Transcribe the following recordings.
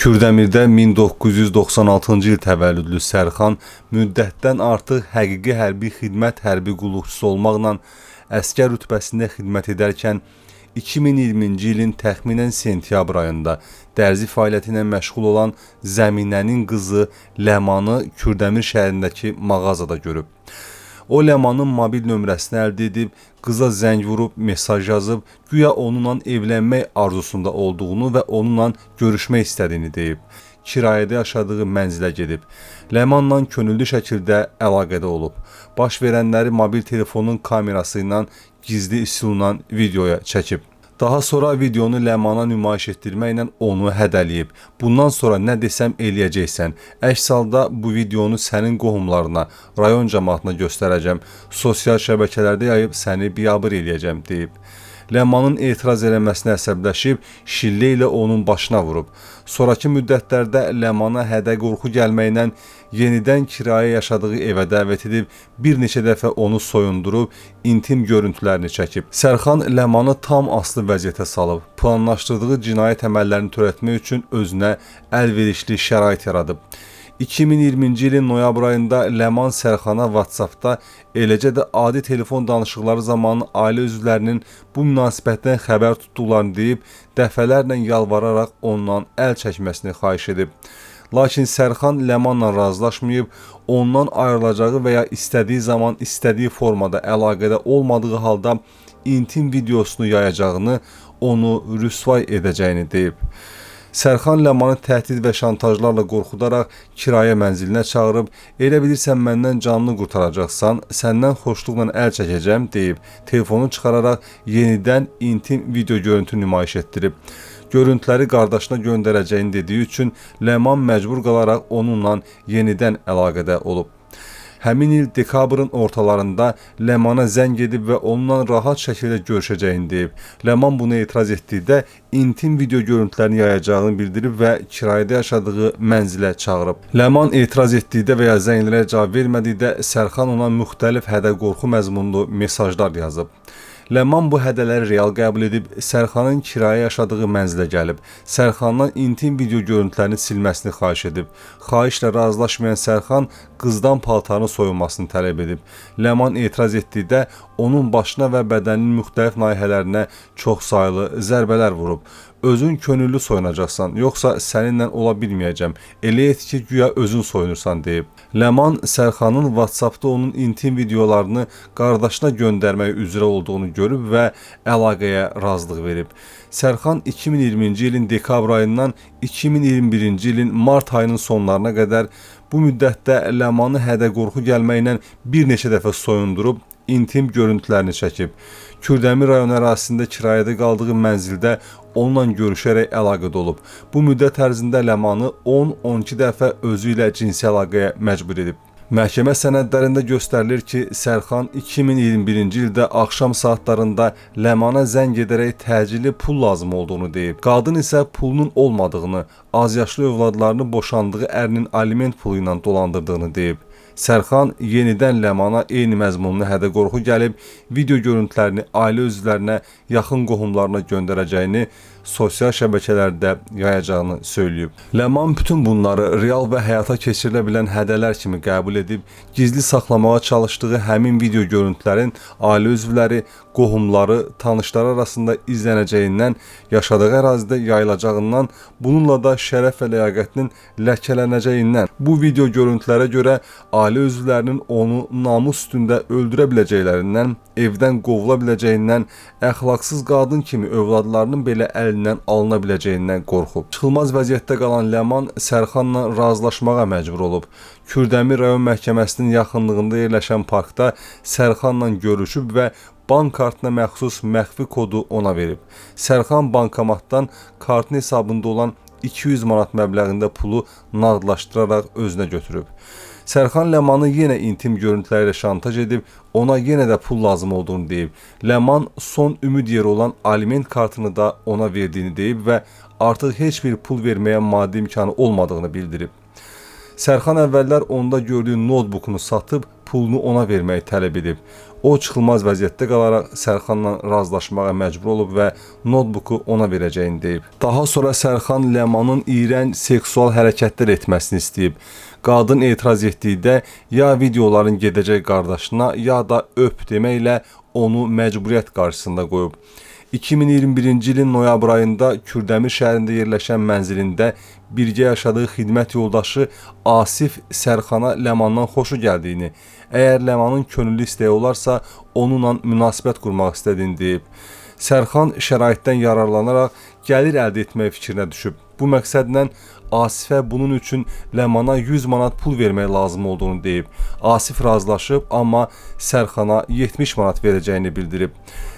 Kürdəmirdə 1996-cı il təvəllüdlü Sərxan müddətdən artıq həqiqi hərbi qulluqçusu olmaqla əsgər rütbəsində xidmət edərkən 2020-ci ilin təxminən sentyabr ayında dərzi fəaliyyəti ilə məşğul olan Zəminənin qızı Ləmanı Kürdəmir şəhərindəki mağazada görüb. O Ləmanın mobil nömrəsini əldə edib, qıza zəng vurub, mesaj yazıb, güya onunla evlənmək arzusunda olduğunu və onunla görüşmək istədiyini deyib. Kirayədə yaşadığı mənzilə gedib. Ləmanla könüllü şəkildə əlaqədə olub. Baş verənləri mobil telefonun kamerası ilə gizli üsulla videoya çəkib. Daha sonra videonu Ləmana nümayiş etdirməklə onu hədələyib. Bundan sonra nə desəm eləyəcəksən. Əks halda bu videonu sənin qohumlarına, rayon cəmaatına göstərəcəm. Sosial şəbəkələrdə yayıb səni biabır eləyəcəm deyib. Ləmanın etiraz eləməsinə əsəbləşib, şillə ilə onun başına vurub. Sonrakı müddətlərdə Ləmana hədə-qorxu gəlməklə yenidən kirayə yaşadığı evə dəvət edib, bir neçə dəfə onu soyundurub, intim görüntülərini çəkib. Sərxan Ləmanı tam aslı vəziyyətə salıb, planlaşdırdığı cinayət əməllərini törətmək üçün özünə əlverişli şərait yaradıb. 2020-ci ilin noyabr ayında Ləman Sərxana WhatsAppda, eləcə də adi telefon danışıqları zamanı ailə üzvlərinin bu münasibətdən xəbər tutduqlarını deyib, dəfələrlə yalvararaq ondan əl çəkməsini xahiş edib. Lakin Sərxan Ləmanla razılaşmayıb, ondan ayrılacağı və ya istədiyi zaman, istədiyi formada əlaqədə olmadığı halda intim videosunu yayacağını, onu rüsvay edəcəyini deyib. Sərxan Ləmanı təhdid və şantajlarla qorxudaraq kirayə mənzilinə çağırıb, elə bilirsən məndən canını qurtaracaqsan, səndən xoşluqla əl çəkəcəm deyib, telefonu çıxararaq yenidən intim video görüntü nümayiş etdirib. Görüntüləri qardaşına göndərəcəyini dediyi üçün Ləman məcbur qalaraq onunla yenidən əlaqədə olub. Həmin il dekabrın ortalarında Ləmana zəng edib və onunla rahat şəkildə görüşəcəyini deyib. Ləman buna etiraz etdikdə intim video görüntülərini yayacağını bildirib və kirayədə yaşadığı mənzilə çağırıb. Ləman etiraz etdikdə və ya zənglərə cavab vermədikdə Sərxan ona müxtəlif hədə-qorxu məzmunlu mesajlar yazıb. Ləman bu hədələri real qəbul edib, Sərxanın kirayə yaşadığı mənzilə gəlib. Sərxandan intim video görüntülərini silməsini xahiş edib. Xahişlə razılaşmayan Sərxan qızdan paltarını soyunmasını tələb edib. Ləman etiraz etdikdə onun başına və bədəninin müxtəlif nahiyələrinə çoxsaylı zərbələr vurub. Özün könüllü soyunacaqsan, yoxsa səninlə ola bilməyəcəm. Elə et ki, güya özün soyunursan deyib. Ləman Sərxanın WhatsAppda onun intim videolarını qardaşına göndərmək üzrə olduğunu görüb və əlaqəyə razılıq verib. Sərxan 2020-ci ilin dekabr ayından 2021-ci ilin mart ayının sonlarına qədər bu müddətdə Ləmanı hədə-qorxu gəlməklə bir neçə dəfə soyundurub, intim görüntülərini çəkib. Kürdəmir rayon ərazisində kirayədə qaldığı mənzildə onunla görüşərək əlaqədə olub. Bu müddət ərzində Ləmanı 10-12 dəfə özü ilə cinsi əlaqəyə məcbur edib. Məhkəmə sənədlərində göstərilir ki, Sərxan 2021-ci ildə axşam saatlarında Ləmana zəng edərək təcili pul lazım olduğunu deyib. Qadın isə pulunun olmadığını, azyaşlı övladlarını boşandığı ərinin aliment pulu ilə dolandırdığını deyib. Sərxan yenidən Ləmana eyni məzmunlu hədə-qorxu gəlib, video görüntülərini ailə üzvlərinə, yaxın qohumlarına göndərəcəyini, sosial şəbəkələrdə yayacağını söyləyib. Ləman bütün bunları real və həyata keçirilə bilən hədələr kimi qəbul edib, gizli saxlamağa çalışdığı həmin video görüntülərin ailə üzvləri, qohumları, tanışları arasında izlənəcəyindən, yaşadığı ərazidə yayılacağından, bununla da şərəf və ləyaqətinin ləkələnəcəyindən, bu video görüntülərə görə ailə üzvlərinin onu namus üstündə öldürə biləcəklərindən, evdən qovula biləcəyindən, əxlaqsız qadın kimi övladlarının belə əlindən alına biləcəyindən qorxub. Çıxılmaz vəziyyətdə qalan Ləman Sərxanla razılaşmağa məcbur olub. Kürdəmir rayon məhkəməsinin yaxınlığında yerləşən parkda Sərxanla görüşüb və bank kartına məxsus məxfi kodu ona verib. Sərxan bankomatdan kartın hesabında olan 200 manat məbləğində pulu nağdlaşdıraraq özünə götürüb. Sərxan Ləmanı yenə intim görüntülərlə şantaj edib, ona yenə də pul lazım olduğunu deyib. Ləman son ümid yeri olan aliment kartını da ona verdiyini deyib və artıq heç bir pul verməyə maddi imkanı olmadığını bildirib. Sərxan əvvəllər onda gördüyü notebookunu satıb pulunu ona verməyi tələb edib. O çıxılmaz vəziyyətdə qalaraq Sərxanla razılaşmağa məcbur olub və notebooku ona verəcəyini deyib. Daha sonra Sərxan Ləmanın iyrənc seksual hərəkətlər etməsini istəyib. Qadın etiraz etdikdə ya videoların gedəcək qardaşına, ya da öp deməklə onu məcburiyyət qarşısında qoyub. 2021-ci ilin noyabr ayında Kürdəmir şəhərində yerləşən mənzilində birgə yaşadığı xidmət yoldaşı Asif Sərxana Ləmandan xoşu gəldiyini, əgər Ləmanın könüllü istəyi olarsa onunla münasibət qurmaq istədiyini deyib. Sərxan şəraitdən yararlanaraq gəlir əldə etmək fikrinə düşüb. Bu məqsədlə Asifə bunun üçün Ləmana 100 manat pul vermək lazım olduğunu deyib. Asif razılaşıb, amma Sərxana 70 manat verəcəyini bildirib.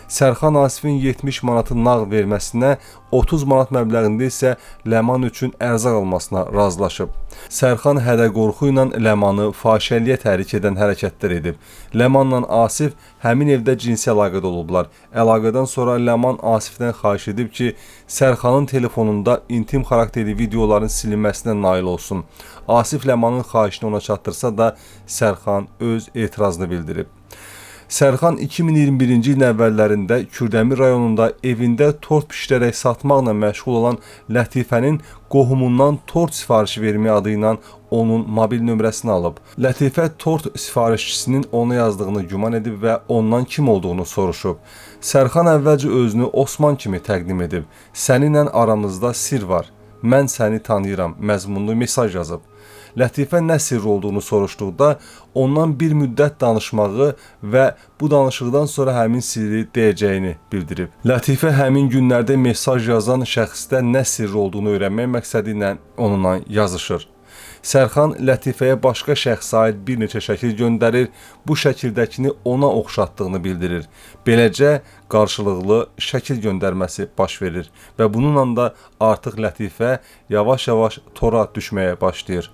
Sərxan Asifin 70 manatı nağd verməsinə, 30 manat məbləğində isə Ləman üçün ərzaq almasına razılaşıb. Sərxan hədə-qorxu ilə Ləmanı fahişəliyə təhrik edən hərəkətlər edib. Ləmanla Asif həmin evdə cinsi əlaqədə olublar. Əlaqədən sonra Ləman Asifdən xahiş edib ki, Sərxanın telefonunda intim xarakterli videoların silinməsinə nail olsun. Asif Ləmanın xahişini ona çatdırsa da Sərxan öz etirazını bildirib. Sərxan 2021-ci ilin əvvəllərində Kürdəmir rayonunda evində tort bişirərək satmaqla məşğul olan Lətifənin qohumundan tort sifarişi vermək adı ilə onun mobil nömrəsini alıb. Lətifə tort sifarişçisinin ona yazdığını güman edib və ondan kim olduğunu soruşub. Sərxan əvvəlcə özünü Osman kimi təqdim edib. Səninlə aramızda sir var. Mən səni tanıyıram məzmunlu mesaj yazıb. Lətifə nə sirri olduğunu soruşduqda ondan bir müddət danışmağı və bu danışıqdan sonra həmin sirri deyəcəyini bildirib. Lətifə həmin günlərdə mesaj yazan şəxsdə nə sirri olduğunu öyrənmək məqsədi ilə onunla yazışır. Sərxan Lətifəyə başqa şəxsə aid bir neçə şəkil göndərir, bu şəkildəkini ona oxşatdığını bildirir. Beləcə qarşılıqlı şəkil göndərməsi baş verir və bununla da artıq Lətifə yavaş-yavaş tora düşməyə başlayır.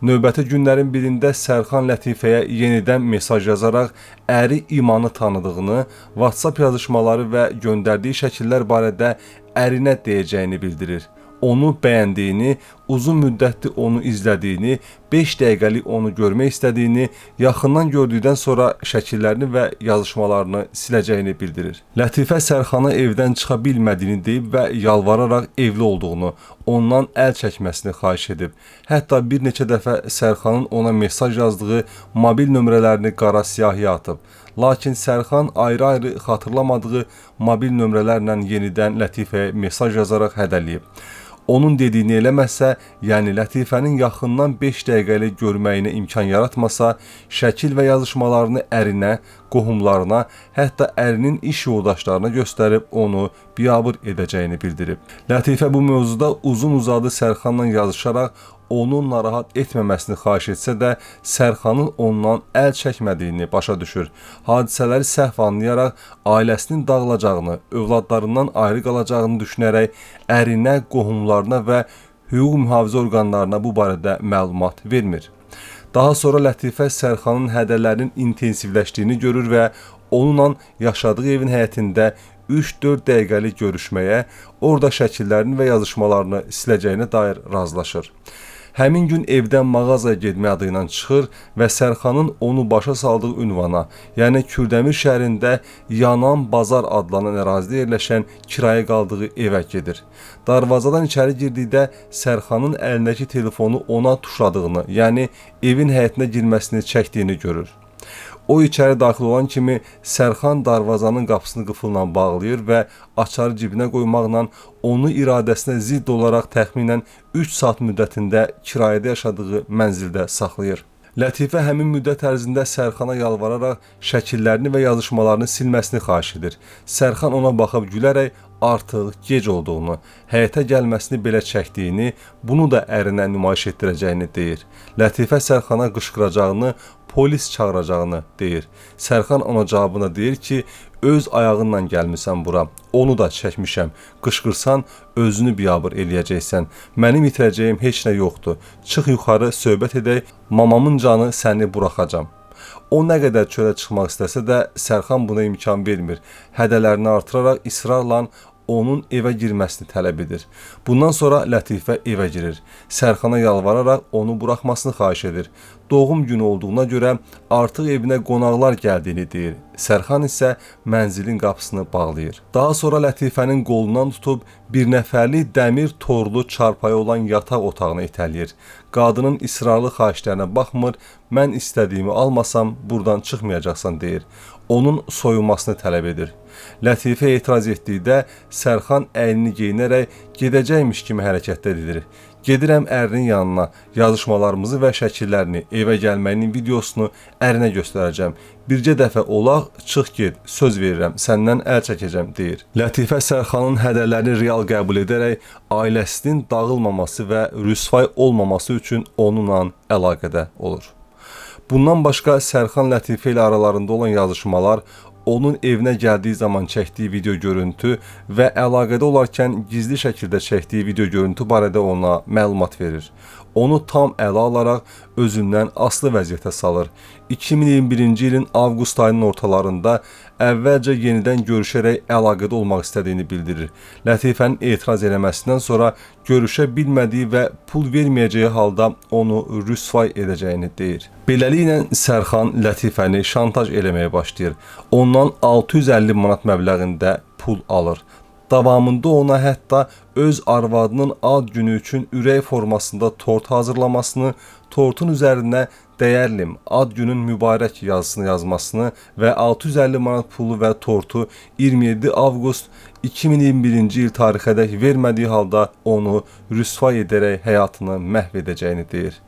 Növbəti günlərin birində Sərxan Lətifəyə yenidən mesaj yazaraq əri İmanı tanıdığını, WhatsApp yazışmaları və göndərdiyi şəkillər barədə ərinə deyəcəyini bildirir. Onu bəyəndiyini, uzun müddətli onu izlədiyini, 5 dəqiqəlik onu görmək istədiyini, yaxından gördükdən sonra şəkillərini və yazışmalarını siləcəyini bildirir. Lətifə Sərxana evdən çıxa bilmədiyini deyib və yalvararaq evli olduğunu, ondan əl çəkməsini xahiş edib. Hətta bir neçə dəfə Sərxanın ona mesaj yazdığı mobil nömrələrini qara siyahıya atıb. Lakin Sərxan ayrı-ayrı xatırlamadığı mobil nömrələrlə yenidən Lətifəyə mesaj yazaraq hədələyib. Onun dediyini eləməsə, yəni Lətifənin yaxından 5 dəqiqəlik görməyinə imkan yaratmasa, şəkil və yazışmalarını ərinə, qohumlarına, hətta ərinin iş yoldaşlarına göstərib onu biabır edəcəyini bildirib. Lətifə bu mövzuda uzun-uzadı Sərxanla yazışaraq onu narahat etməməsini xahiş etsə də, Sərxanın ondan əl çəkmədiyini başa düşür. Hadisələri səhv anlayaraq ailəsinin dağılacağını, övladlarından ayrı qalacağını düşünərək ərinə, qohumlarına və hüquq mühafizə orqanlarına bu barədə məlumat vermir. Daha sonra Lətifə Sərxanın hədələrinin intensivləşdiyini görür və onunla yaşadığı evin həyətində 3-4 dəqiqəlik görüşməyə, orada şəkillərini və yazışmalarını siləcəyinə dair razılaşır. Həmin gün evdən mağazaya getmə adı ilə çıxır və Sərxanın onu başa saldığı ünvana, yəni Kürdəmir şəhərində Yanan Bazar adlanan ərazidə yerləşən kirayə qaldığı evə gedir. Darvazadan içəri girdikdə Sərxanın əlindəki telefonu ona tuşladığını, yəni evin həyətinə girməsini çəkdiyini görür. O içəri daxil olan kimi Sərxan darvazanın qapısını qıfılla bağlayır və açarı cibinə qoymaqla onu iradəsinə zidd olaraq təxminən 3 saat müddətində kirayədə yaşadığı mənzildə saxlayır. Lətifə həmin müddət ərzində Sərxana yalvararaq şəkillərini və yazışmalarını silməsini xahiş edir. Sərxan ona baxıb gülərək artıq gec olduğunu, həyətə gəlməsini belə çəkdiyini, bunu da ərinə nümayiş etdirəcəyini deyir. Lətifə Sərxana qışqıracağını, polis çağıracağını deyir. Sərxan ona cavabında deyir ki, öz ayağınla gəlmisən bura, onu da çəkmişəm, qışqırsan özünü biabır eləyəcəksən, mənim itirəcəyim heç nə yoxdur, çıx yuxarı söhbət edək, mamamın canı səni buraxacam. O nə qədər çölə çıxmaq istəsə də Sərxan buna imkan vermir. Hədələrini artıraraq israrla onun evə girməsini tələb edir. Bundan sonra Lətifə evə girir. Sərxana yalvararaq onu buraxmasını xahiş edir. Doğum günü olduğuna görə artıq evinə qonaqlar gəldiyini deyir. Sərxan isə mənzilin qapısını bağlayır. Daha sonra Lətifənin qolundan tutub bir nəfərlik dəmir torlu çarpayı olan yataq otağına itələyir. Qadının israrlı xahişlərinə baxmır, mən istədiyimi almasam buradan çıxmayacaqsan deyir. Onun soyunmasını tələb edir. Lətifə etiraz etdikdə Sərxan əynini geyinərək gedəcəkmiş kimi hərəkətlər edir. Gedirəm ərinin yanına, yazışmalarımızı və şəkillərini, evə gəlməyinin videosunu ərinə göstərəcəm. Bircə dəfə olaq, çıx get, söz verirəm, səndən əl çəkəcəm, deyir. Lətifə Sərxanın hədələrini real qəbul edərək ailəsinin dağılmaması və rüsvay olmaması üçün onunla əlaqədə olur. Bundan başqa Sərxan Lətifə ilə aralarında olan yazışmalar, onun evinə gəldiyi zaman çəkdiyi video görüntü və əlaqədə olarkən gizli şəkildə çəkdiyi video görüntü barədə ona məlumat verir. Onu tam ələ alaraq özündən asılı vəziyyətə salır. 2021-ci ilin avqust ayının ortalarında əvvəlcə yenidən görüşərək əlaqədə olmaq istədiyini bildirir. Lətifənin etiraz eləməsindən sonra görüşə bilmədiyi və pul verməyəcəyi halda onu rüsvay edəcəyini deyir. Beləliklə Sərxan Lətifəni şantaj eləməyə başlayır. Ondan 650 manat məbləğində pul alır. Davamında ona hətta öz arvadının ad günü üçün ürək formasında tort hazırlamasını, tortun üzərinə dəyərlim, ad günün mübarək yazısını yazmasını və 650 manat pulu və tortu 27 avqust 2021-ci il tarixədək vermədiyi halda onu rüsvay edərək həyatını məhv edəcəyini deyir.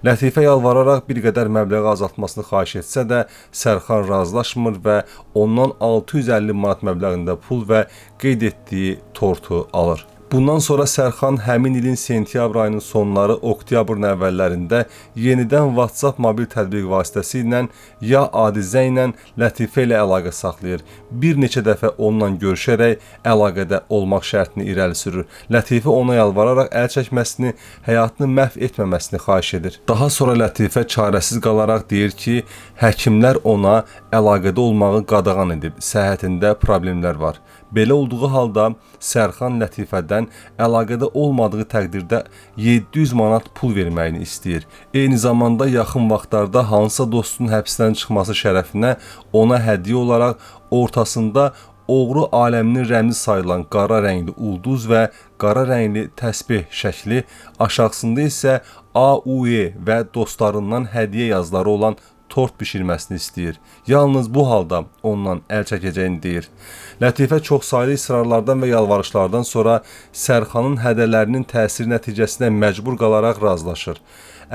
Lətifə yalvararaq bir qədər məbləği azaltmasını xahiş etsə də Sərxan razılaşmır və ondan 650 manat məbləğində pul və qeyd etdiyi tortu alır. Bundan sonra Sərxan həmin ilin sentyabr ayının sonları, oktyabrın əvvəllərində yenidən WhatsApp mobil tətbiq vasitəsilə ya Adizə ilə Lətifə ilə əlaqə saxlayır. Bir neçə dəfə onunla görüşərək əlaqədə olmaq şərtini irəli sürür. Lətifə ona yalvararaq əl çəkməsini, həyatını məhv etməməsini xahiş edir. Daha sonra Lətifə çarəsiz qalaraq deyir ki, həkimlər ona əlaqədə olmağı qadağan edib, səhhətində problemlər var. Belə olduğu halda Sərxan Lətifədən əlaqədə olmadığı təqdirdə 700 manat pul verməyini istəyir. Eyni zamanda yaxın vaxtlarda hansısa dostunun həbsdən çıxması şərəfinə ona hədiyyə olaraq ortasında oğru aləminin rəmzi sayılan qara rəngli ulduz və qara rəngli təsbih şəkli, aşağısında isə AUE və dostlarından hədiyyə yazıları olan tort bişirməsini istəyir. Yalnız bu halda ondan əl çəkəcəyini deyir. Lətifə çoxsaylı israrlardan və yalvarışlardan sonra Sərxanın hədələrinin təsiri nəticəsində məcbur qalaraq razılaşır.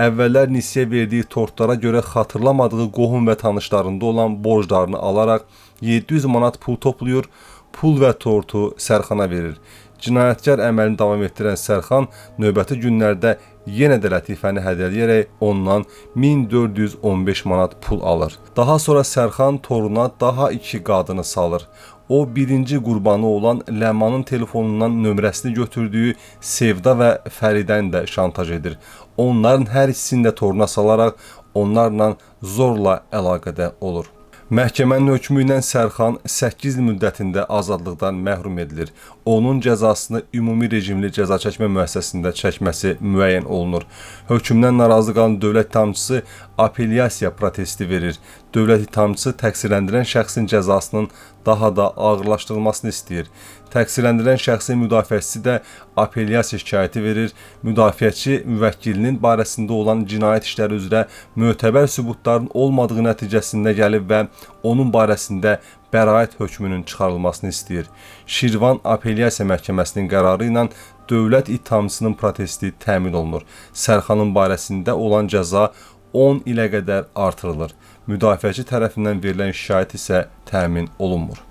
Əvvəllər nisyə verdiyi tortlara görə xatırlamadığı qohum və tanışlarında olan borclarını alaraq 700 manat pul toplayır, pul və tortu Sərxana verir. Cinayətkar əməlini davam etdirən Sərxan növbəti günlərdə yenə də Lətifəni hədələyərək ondan 1415 manat pul alır. Daha sonra Sərxan toruna daha 2 qadını salır. O birinci qurbanı olan Ləmanın telefonundan nömrəsini götürdüyü Sevda və Fəridəni də şantaj edir. Onların hər ikisini də toruna salaraq onlarla zorla əlaqədə olur. Məhkəmənin hökmü ilə Sərxan 8 il müddətində azadlıqdan məhrum edilir. Onun cəzasını ümumi rejimli cəza çəkmə müəssisəsində çəkməsi müəyyən olunur. Hökmdən narazı qalan dövlət ittihamçısı apellyasiya protesti verir. Dövlət ittihamçısı təqsirləndirilən şəxsin cəzasının daha da ağırlaşdırılmasını istəyir. Təqsirləndirilən şəxsin müdafiəçisi də apellyasiya şikayəti verir. Müdafiəçi müvəkkilinin barəsində olan cinayət işləri üzrə mötəbər sübutların olmadığı nəticəsində gəlib və onun barəsində bəraət hökmünün çıxarılmasını istəyir. Şirvan Apellyasiya Məhkəməsinin qərarı ilə dövlət ittihamçısının protesti təmin olunur. Sərxanın barəsində olan cəza 10 ilə qədər artırılır. Müdafiəçi tərəfindən verilən şikayət isə təmin olunmur.